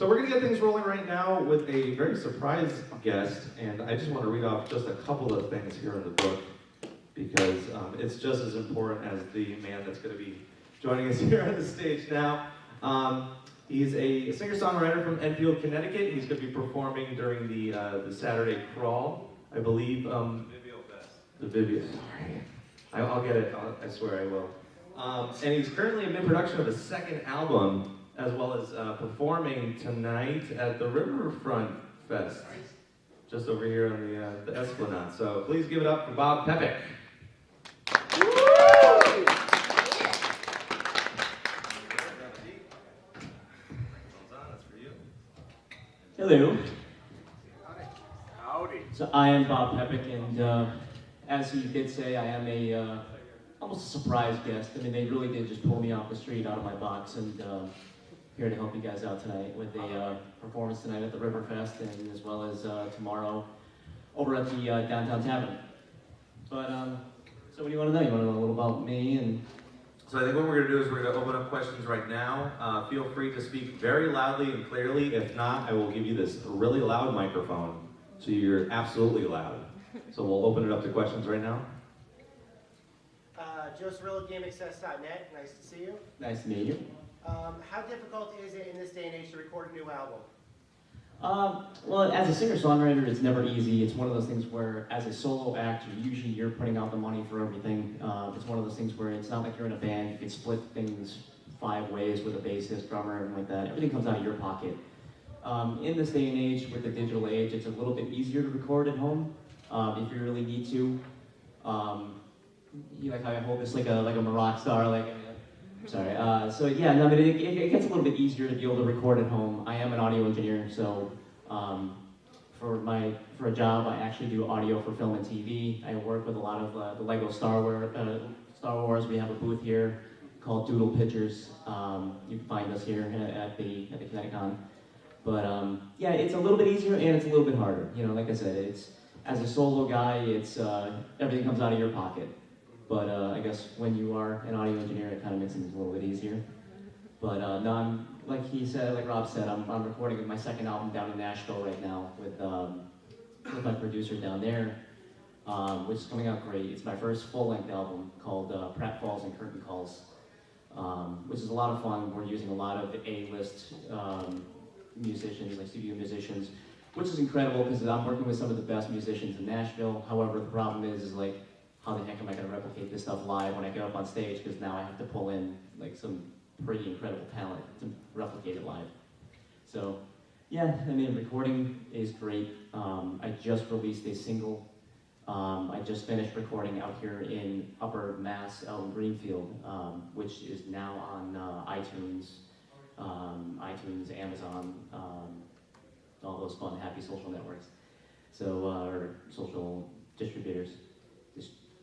So we're going to get things rolling right now with a very surprise guest, and I just want to read off just a couple of things here in the book because it's just as important as the man that's going to be joining us here on the stage now. He's a singer-songwriter from Enfield, Connecticut. He's going to be performing during the Saturday Crawl, I believe. The Vivio. Sorry. I'll get it. I swear I will. And he's currently in mid-production of his second album, as well as performing tonight at the Riverfront Fest, just over here on the Esplanade. So please give it up for Bob Pepek. Hello. Howdy. So I am Bob Pepek, and as he did say, I am almost a surprise guest. I mean, they really did just pull me off the street out of my box, and here to help you guys out tonight with a performance tonight at the Riverfest, and as well as tomorrow over at the Downtown Tavern. But so what do you want to know? You want to know a little about me and. So I think what we're going to do is we're going to open up questions right now. Feel free to speak very loudly and clearly. If not, I will give you this really loud microphone, so you're absolutely loud. So we'll open it up to questions right now. Joe Cirillo, GameAccess.net. Nice to see you. Nice to meet you. How difficult is it in this day and age to record a new album? Well, as a singer-songwriter, it's never easy. It's one of those things where, as a solo act, usually you're putting out the money for everything. It's one of those things where it's not like you're in a band. You can split things 5 ways with a bassist, drummer, everything like that. Everything comes out of your pocket. In this day and age, with the digital age, it's a little bit easier to record at home if you really need to. You like how I hold this like a rock star, like. Sorry. So yeah, no, but it gets a little bit easier to be able to record at home. I am an audio engineer, so for a job, I actually do audio for film and TV. I work with a lot of the Lego Star Wars. We have a booth here called Doodle Pictures. You can find us here at the ConnectiCon. But yeah, it's a little bit easier and it's a little bit harder. You know, like I said, it's as a solo guy, it's everything comes out of your pocket. But I guess when you are an audio engineer, it kind of makes things a little bit easier. But no, I'm, like he said, like Rob said, I'm recording my second album down in Nashville right now with my producer down there, which is coming out great. It's my first full-length album called Pratfalls and Curtain Calls, which is a lot of fun. We're using a lot of A-list musicians, like studio musicians, which is incredible because I'm working with some of the best musicians in Nashville. However, the problem is like, how the heck am I going to replicate this stuff live when I get up on stage? Because now I have to pull in like some pretty incredible talent to replicate it live. So, yeah, I mean, recording is great. I just released a single. I just finished recording out here in Upper Mass, out in Greenfield, which is now on iTunes, Amazon, all those fun, happy social networks. So, or social distributors.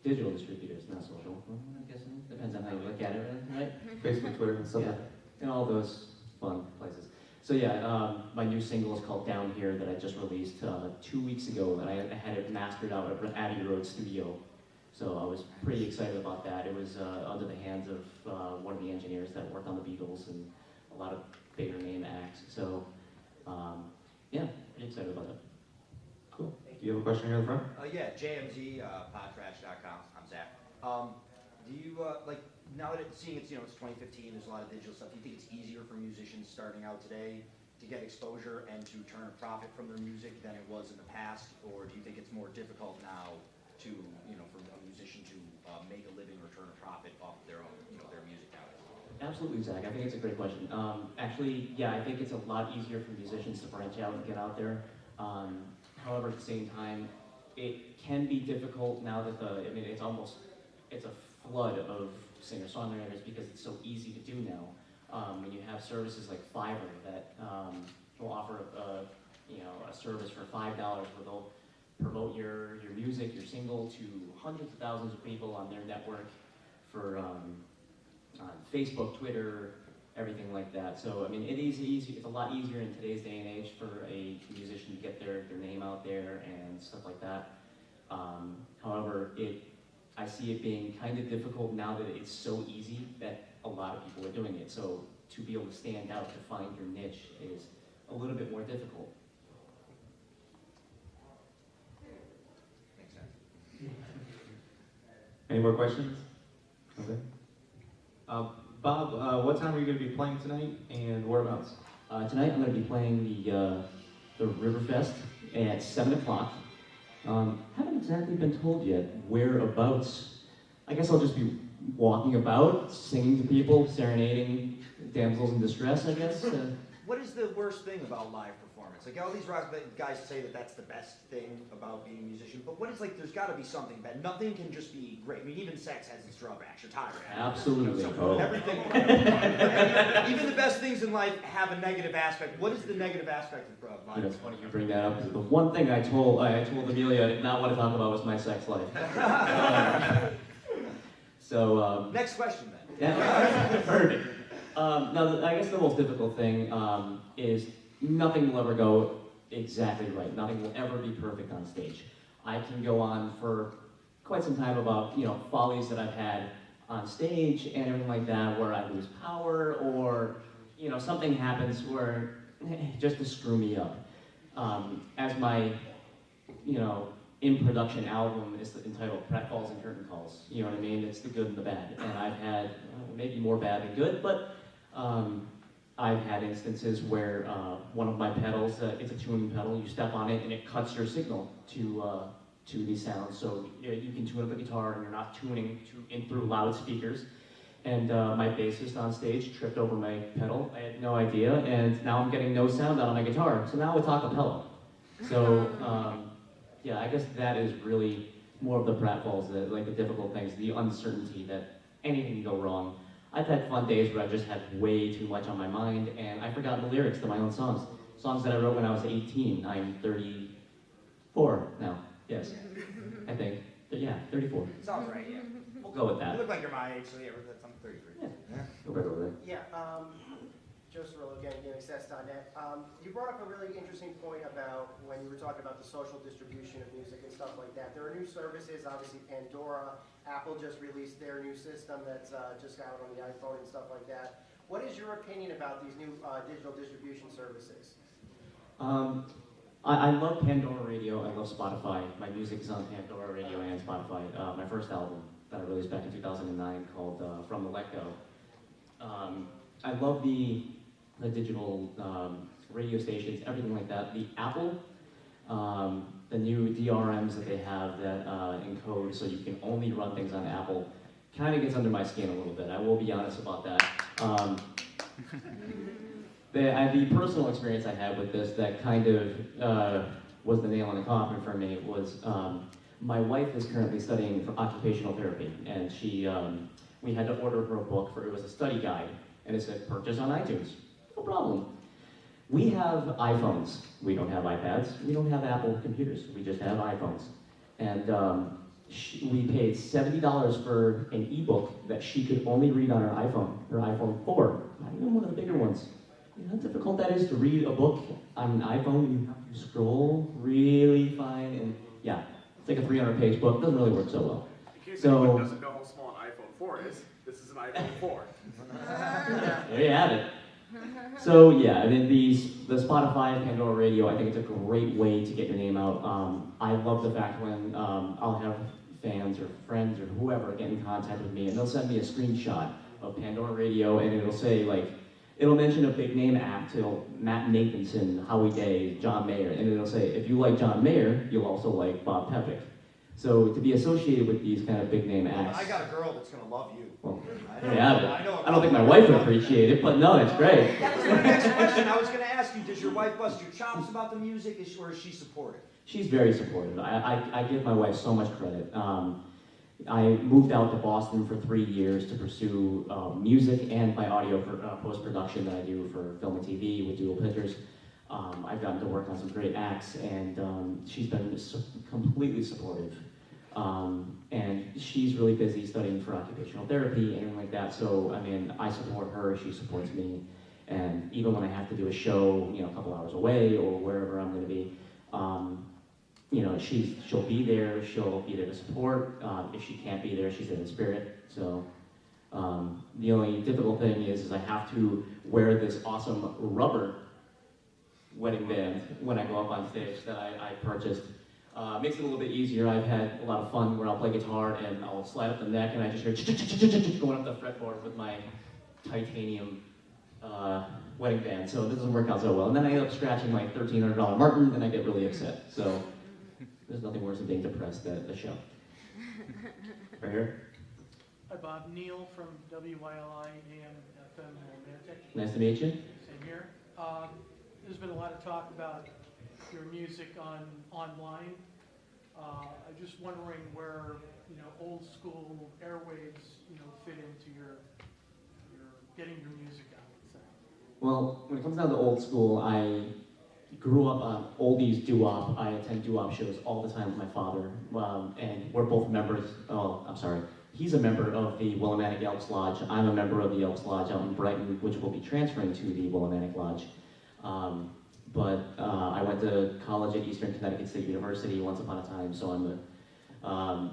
Digital distributors, not social. Well, I guess it depends on how you look at it, right? Facebook, Twitter, and stuff like that. And all those fun places. So yeah, my new single is called Down Here that I just released 2 weeks ago, and I had it mastered out at Abbey Road Studio. So I was pretty excited about that. It was under the hands of one of the engineers that worked on the Beatles and a lot of bigger name acts. So yeah, pretty excited about it. Cool. Do you have a question here in the front? Yeah, JMZ, podtrash.com. I'm Zach. Do you, like, now that it's 2015, there's a lot of digital stuff, do you think it's easier for musicians starting out today to get exposure and to turn a profit from their music than it was in the past? Or do you think it's more difficult now to, for a musician to make a living or turn a profit off of their own, their music nowadays? Absolutely, Zach. I think it's a great question. Actually, yeah, I think it's a lot easier for musicians to branch out and get out there. However, at the same time, it can be difficult now that it's a flood of singer-songwriters because it's so easy to do now. When you have services like Fiverr that will offer a service for $5 where they'll promote your music, your single to hundreds of thousands of people on their network for on Facebook, Twitter, everything like that. So I mean, it's a lot easier in today's day and age for a musician to get their name out there and stuff like that. However, I see it being kind of difficult now that it's so easy that a lot of people are doing it. So to be able to stand out, to find your niche is a little bit more difficult. Makes sense. Any more questions? Okay. Bob, what time are you going to be playing tonight, and whereabouts? Tonight I'm going to be playing the Riverfest at 7 o'clock. Haven't exactly been told yet whereabouts. I guess I'll just be walking about, singing to people, serenading damsels in distress, I guess. What is the worst thing about live performance? Like all these rock guys say that that's the best thing about being a musician, but what is like? There's got to be something bad. Nothing can just be great. I mean, even sex has its drawbacks. You're tired. Absolutely. So everything. Even the best things in life have a negative aspect. What is the negative aspect of live? You know, it's funny you bring that up, because the one thing I told Amelia I did not want to talk about was my sex life. Next question then. Yeah, perfect. Now, I guess the most difficult thing is nothing will ever go exactly right. Nothing will ever be perfect on stage. I can go on for quite some time about, you know, follies that I've had on stage and everything like that, where I lose power, or, you know, something happens where just to screw me up. As my, you know, in production album is entitled Pratfalls and Curtain Calls. You know what I mean? It's the good and the bad. And I've had maybe more bad than good, but I've had instances where one of my pedals, it's a tuning pedal, you step on it and it cuts your signal to these sounds. So you can tune up a guitar and you're not tuning in through loudspeakers. And my bassist on stage tripped over my pedal. I had no idea, and now I'm getting no sound out of my guitar. So now it's a cappella. So yeah, I guess that is really more of the pratfalls, like the difficult things, the uncertainty that anything can go wrong. I've had fun days where I've just had way too much on my mind, and I've forgotten the lyrics to my own songs. Songs that I wrote when I was 18. I'm 34 now. Yes, I think. Yeah, 34. Sounds right. Yeah. We'll go with You that. look like you're my age, so yeah, I'm 33. Yeah. Go right over there. Yeah, Joe Cirillo again, Access.net. You brought up a really interesting point about when you were talking about the social distribution of music and stuff like that. There are new services, obviously Pandora. Apple just released their new system that's just out on the iPhone and stuff like that. What is your opinion about these new digital distribution services? I love Pandora Radio. I love Spotify. My music is on Pandora Radio and Spotify. My first album that I released back in 2009 called From the Let Go. I love the digital radio stations, everything like that. The Apple, the new DRMs that they have that encode so you can only run things on Apple, kind of gets under my skin a little bit. I will be honest about that. The personal experience I had with this that kind of was the nail in the coffin for me was my wife is currently studying for occupational therapy, and we had to order her a book it was a study guide, and it said purchase on iTunes. No problem. We have iPhones. We don't have iPads. We don't have Apple computers. We just have iPhones. And we paid $70 for an ebook that she could only read on her iPhone 4, not even one of the bigger ones. You know how difficult that is to read a book on an iPhone? You have to scroll really fine, and yeah, it's like a 300-page book. It doesn't really work so well. In case So- anyone doesn't know how small an iPhone 4 is, this is an iPhone 4. There you have it. So yeah, I mean the Spotify and Pandora Radio, I think it's a great way to get your name out. I love the fact when I'll have fans or friends or whoever get in contact with me, and they'll send me a screenshot of Pandora Radio, and it'll say like, it'll mention a big name act, Matt Nathanson, Howie Day, John Mayer, and it'll say, if you like John Mayer, you'll also like Bob Pepek. So to be associated with these kind of big name acts. I got a girl that's gonna love you. Well, I know- there you have it. I know a I don't think my girl- wife would appreciate it, but no, it's great. That was my next question. I was gonna ask you, does your wife bust your chops about the music, or is she supportive? She's very supportive. I give my wife so much credit. I moved out to Boston for 3 years to pursue music and my audio post-production that I do for film and TV with Dual Pictures. I've gotten to work on some great acts, and she's been completely supportive. And she's really busy studying for occupational therapy and everything like that. So, I mean, I support her, she supports me. And even when I have to do a show, you know, a couple hours away or wherever I'm going to be, you know, she'll be there to support. If she can't be there, she's there in spirit. So the only difficult thing is I have to wear this awesome rubber wedding band when I go up on stage that I purchased. Makes it a little bit easier. I've had a lot of fun where I'll play guitar and I'll slide up the neck and I just hear going up the fretboard with my titanium wedding band. So this doesn't work out so well. And then I end up scratching my $1,300 Martin and I get really upset. So there's nothing worse than being depressed at the show. Right here. Hi, Bob. Neil from WYLI AM FM Romantic. Nice to meet you. Same here. There's been a lot of talk about your music online. I'm just wondering where old school airwaves fit into your getting your music out. So. Well, when it comes down to old school, I grew up on oldies doo-wop. I attend doo-wop shows all the time with my father, and we're both members. Oh, I'm sorry. He's a member of the Willimantic Elks Lodge. I'm a member of the Elks Lodge out in Brighton, which will be transferring to the Willimantic Lodge. But I went to college at Eastern Connecticut State University once upon a time, so I'm a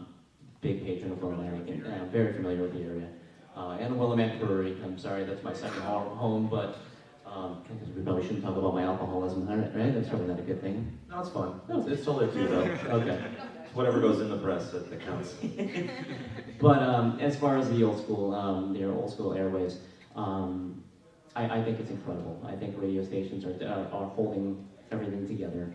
big patron of Willimantic, and I'm very familiar with the area. And the Willimantic Brewery. I'm sorry, that's my second home, but we probably shouldn't talk about my alcoholism, right? That's probably not a good thing. No, it's fun. No, it's totally up to you, though. Okay. Whatever goes in the press that counts. But as far as the old school airwaves, I think it's incredible. I think radio stations are holding everything together,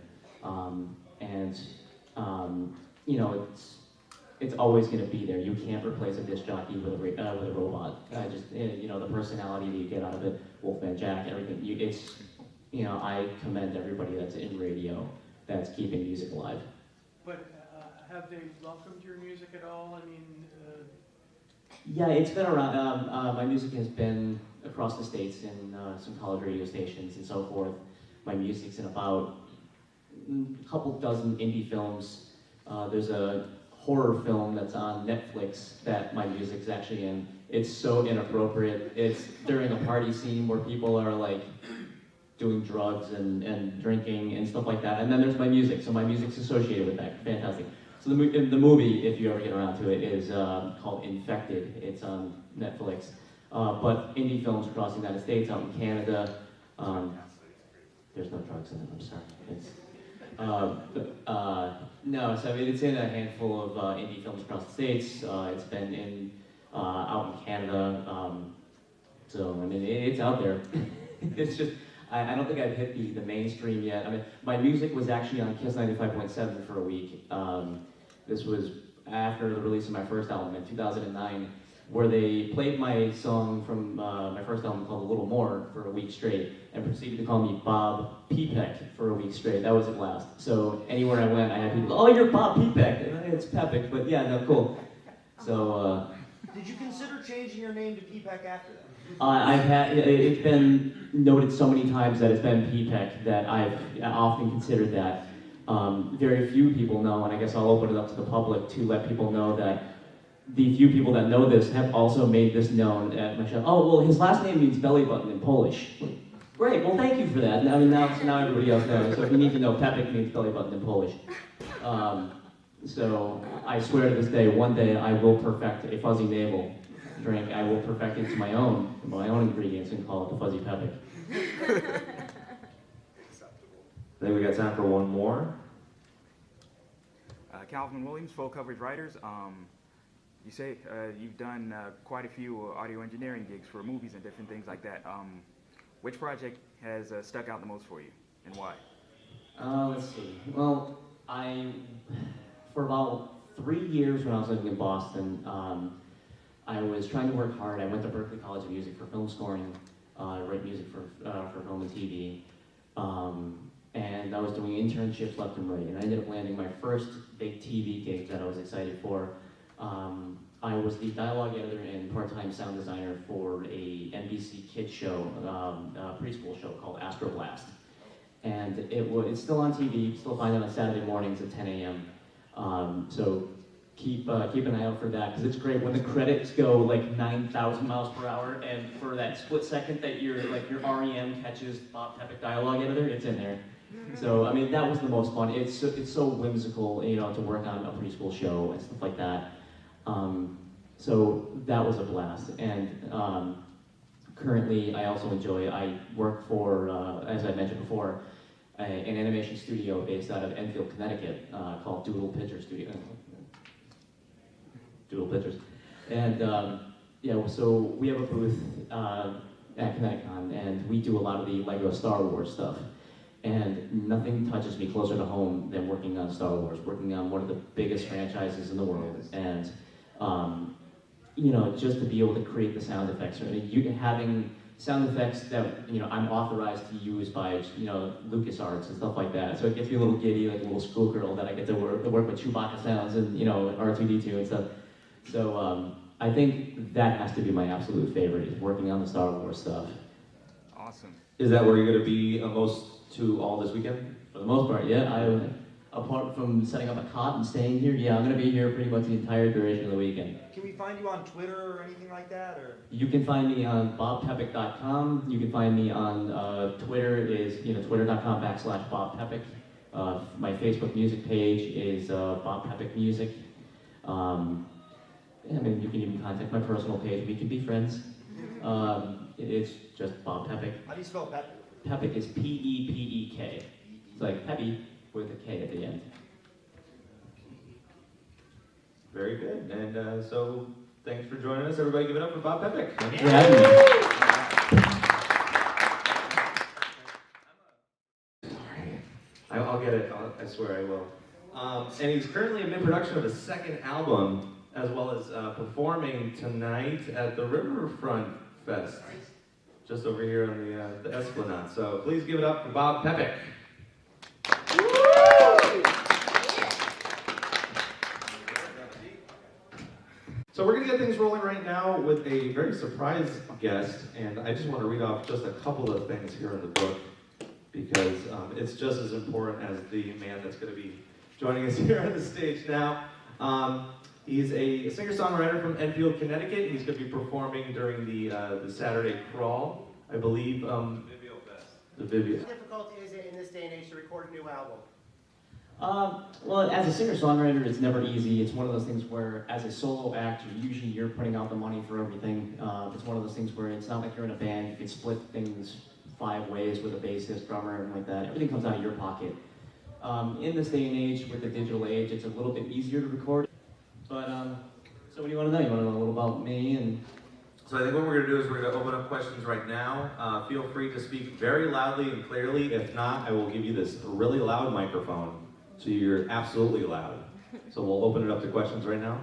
it's always going to be there. You can't replace a disc jockey with a robot. The personality that you get out of it, Wolfman Jack, everything. I commend everybody that's in radio that's keeping music alive. But have they welcomed your music at all? I mean. Yeah, it's been around. My music has been across the states in some college radio stations and so forth. My music's in about a couple dozen indie films. There's a horror film that's on Netflix that my music's actually in. It's so inappropriate. It's during a party scene where people are like doing drugs and drinking and stuff like that. And then there's my music, so my music's associated with that. Fantastic. So the movie, if you ever get around to it, is called Infected. It's on Netflix. But indie films across the United States, out in Canada, there's no drugs in it, I'm sorry. No, so it's in a handful of indie films across the States. It's been out in Canada. So, I mean, it's out there. It's just, I don't think I've hit the mainstream yet. I mean, my music was actually on Kiss 95.7 for a week. This was after the release of my first album in 2009, where they played my song from my first album called A Little More for a week straight, and proceeded to call me Bob Pepek for a week straight. That was a blast. So anywhere I went, I had people, oh, you're Bob Pepek. And it's Pepek, but yeah, no, cool. So. Did you consider changing your name to Pepek after that? It's been noted so many times that it's been Pepek that I've often considered that. Very few people know, and I guess I'll open it up to the public to let people know that the few people that know this have also made this known at my show. Oh, well, his last name means belly button in Polish. Great, well, thank you for that. I mean, now everybody else knows. So if you need to know, Pepek means belly button in Polish. So I swear to this day, one day I will perfect a fuzzy navel drink. I will perfect it to my own ingredients and call it the Fuzzy Pepek. I think we got time for one more. Calvin Williams, Full Coverage Writers. You say you've done quite a few audio engineering gigs for movies and different things like that. Which project has stuck out the most for you, and why? Let's see. Well, for about 3 years when I was living in Boston, I was trying to work hard. I went to Berklee College of Music for film scoring, write music for film and TV. And I was doing internships left and right, and I ended up landing my first big TV gig that I was excited for. I was the dialogue editor and part-time sound designer for a NBC kids show, a preschool show called Astro Blast. And it's still on TV, you can still find it on Saturday mornings at 10 a.m. So keep an eye out for that, because it's great when the credits go like 9,000 miles per hour, and for that split second that your REM catches Bob Pepek dialogue editor, it's in there. So I mean, that was the most fun. It's so whimsical, to work on a preschool show and stuff like that. So that was a blast. And currently, I also I work for, as I mentioned before, an animation studio based out of Enfield, Connecticut, called Doodle Pictures. And yeah, so we have a booth at ConnectiCon, and we do a lot of the Lego Star Wars stuff. And nothing touches me closer to home than working on Star Wars, working on one of the biggest franchises in the world. And you know, just to be able to create the sound effects, having sound effects that, you know, I'm authorized to use by, you know, LucasArts and stuff like that. So it gets me a little giddy, like a little schoolgirl, that I get to work with Chewbacca sounds and, you know, R2-D2 and stuff. So I think that has to be my absolute favorite, is working on the Star Wars stuff. Awesome. Is that where you're going to be most to all this weekend? For the most part, yeah. Apart from setting up a cot and staying here, yeah, I'm going to be here pretty much the entire duration of the weekend. Can we find you on Twitter or anything like that, or? You can find me on bobpepek.com. You can find me on Twitter, is, you know, twitter.com/Bob Pepek. My Facebook music page is Bob Pepek Music. I mean, you can even contact my personal page. We can be friends. It's just Bob Pepek. How do you spell Pepek? Pepek is P-E-P-E-K. It's like Peppy with a K at the end. Very good. And so thanks for joining us. Everybody give it up for Bob Pepek. Thanks for having me. I'll get it. I swear I will. And he's currently in mid-production of his second album, as well as performing tonight at the Riverfront Fest, just over here on the Esplanade. So please give it up for Bob Pepek. So we're going to get things rolling right now with a very surprise guest, and I just want to read off just a couple of things here in the book, because it's just as important as the man that's going to be joining us here on the stage now. He's a singer-songwriter from Enfield, Connecticut. He's going to be performing during the Saturday Crawl, I believe. The Vivio. How difficult is it in this day and age to record a new album? Well, as a singer-songwriter, it's never easy. It's one of those things where, as a solo act, usually you're putting out the money for everything. It's one of those things where it's not like you're in a band. You can split things 5 ways with a bassist, drummer, and like that. Everything comes out of your pocket. In this day and age, with the digital age, it's a little bit easier to record. But, so what do you want to know? You want to know a little about me? And So I think what we're going to do is we're going to open up questions right now. Feel free to speak very loudly and clearly. If not, I will give you this really loud microphone, so you're absolutely loud. So we'll open it up to questions right now.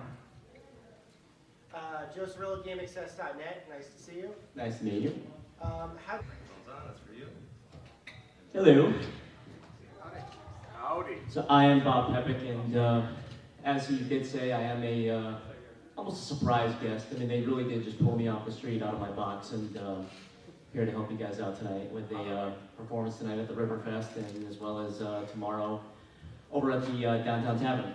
Joe Cirillo, GameAccess.net. Nice to see you. nice to meet you. That's for you. Hello. Howdy. So I am Bob Pepek, and as he did say, I am almost a surprise guest. I mean, they really did just pull me off the street out of my box, and here to help you guys out tonight with a performance tonight at the Riverfest, and as well as tomorrow over at the Downtown Tavern.